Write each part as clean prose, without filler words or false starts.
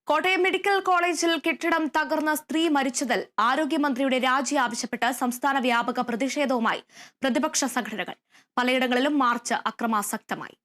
Kottayam medical കോളേജിൽ കെട്ടിടം തകർന്ന സ്ത്രീ മരിച്ചതിൽ ആരോഗ്യമന്ത്രിയുടെ രാജി ആവശ്യപ്പെട്ട് സംസ്ഥാന വ്യാപക പ്രതിഷേധവുമായി പ്രതിപക്ഷ സംഘടനകൾ. പലയിടങ്ങളിലും മാർച്ച് അക്രമാസക്തമായി.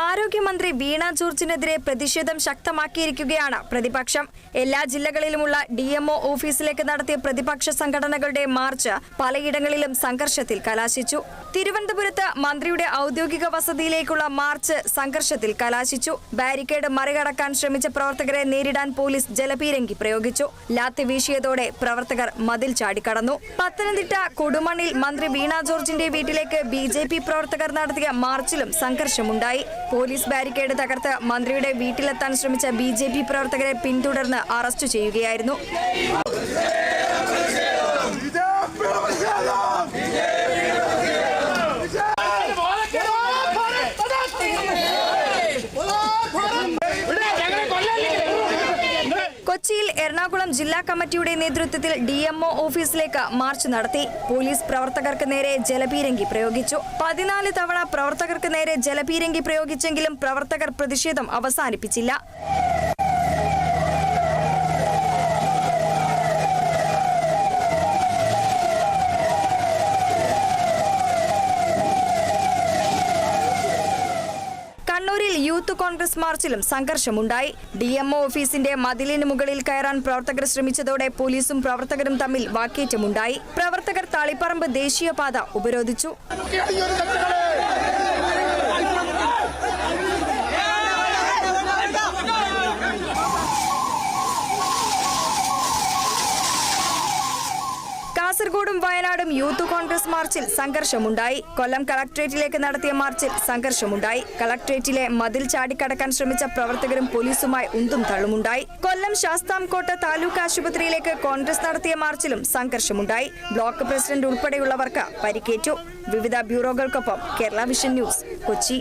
ആരോഗ്യമന്ത്രി വീണ ജോർജിനെതിരെ പ്രതിഷേധം ശക്തമാക്കിയിരിക്കുകയാണ് പ്രതിപക്ഷം. എല്ലാ ജില്ലകളിലുമുള്ള DMO ഓഫീസിലേക്ക് നടത്തിയ പ്രതിപക്ഷ സംഘടനകളുടെ മാർച്ച് പലയിടങ്ങളിലും സംഘർഷത്തിൽ കലാശിച്ചു. തിരുവനന്തപുരത്ത് മന്ത്രിയുടെ ഔദ്യോഗിക വസതിയിലേക്കുള്ള മാർച്ച് സംഘർഷത്തിൽ കലാശിച്ചു. ബാരിക്കേഡ് മറികടക്കാൻ ശ്രമിച്ച പ്രവർത്തകരെ നേരിടാൻ പോലീസ് ജലപീരങ്കി പ്രയോഗിച്ചു. ലാത്തി വീശിയതോടെ പ്രവർത്തകർ മതിൽ ചാടിക്കടന്നു. പത്തനംതിട്ട കൊടുമണ്ണിൽ മന്ത്രി വീണ ജോർജിന്റെ വീട്ടിലേക്ക് BJP പ്രവർത്തകർ നടത്തിയ മാർച്ചിലും സംഘർഷമുണ്ടായി. പോലീസ് ബാരിക്കേഡ് തകർത്ത് മന്ത്രിയുടെ വീട്ടിലെത്താൻ ശ്രമിച്ച BJP പ്രവർത്തകരെ പിന്തുടർന്ന് അറസ്റ്റ് ചെയ്യുകയായിരുന്നു. കൊച്ചിയിൽ എറണാകുളം ജില്ലാ കമ്മിറ്റിയുടെ നേതൃത്വത്തിൽ DMO ഓഫീസിലേക്ക് മാർച്ച് നടത്തി. പോലീസ് പ്രവർത്തകർക്ക് നേരെ ജലപീരങ്കി പ്രയോഗിച്ചു. 14 തവണ പ്രവർത്തകർക്ക് നേരെ ജലപീരങ്കി പ്രയോഗിച്ചെങ്കിലും പ്രവർത്തകർ പ്രതിഷേധം അവസാനിപ്പിച്ചില്ല. കണ്ണൂരിൽ യൂത്ത് കോൺഗ്രസ് മാർച്ചിലും സംഘർഷമുണ്ടായി. DMO ഓഫീസിന്റെ മതിലിന് മുകളിൽ കയറാൻ പ്രവർത്തകർ ശ്രമിച്ചതോടെ പോലീസും പ്രവർത്തകരും തമ്മിൽ വാക്കേറ്റമുണ്ടായി. പ്രവർത്തകർ തളിപ്പറമ്പ് ദേശീയപാത ഉപരോധിച്ചു. കാസർഗോഡും വയനാടും യൂത്ത് കോൺഗ്രസ് മാർച്ചിൽ സംഘർഷമുണ്ടായി. കൊല്ലം കളക്ടറേറ്റിലേക്ക് നടത്തിയ മാർച്ചിൽ സംഘർഷമുണ്ടായി. കളക്ടറേറ്റിലെ മതിൽ ചാടിക്കടക്കാൻ ശ്രമിച്ച പ്രവർത്തകരും പോലീസുമായി ഉന്തും തള്ളുമുണ്ടായി. കൊല്ലം ശാസ്താംകോട്ട താലൂക്ക് ആശുപത്രിയിലേക്ക് കോൺഗ്രസ് നടത്തിയ മാർച്ചിലും സംഘർഷമുണ്ടായി. ബ്ലോക്ക് പ്രസിഡന്റ് ഉൾപ്പെടെയുള്ളവർക്ക് പരിക്കേറ്റു. വിവിധ ബ്യൂറോകൾക്കൊപ്പം കേരള വിഷൻ ന്യൂസ്, കൊച്ചി.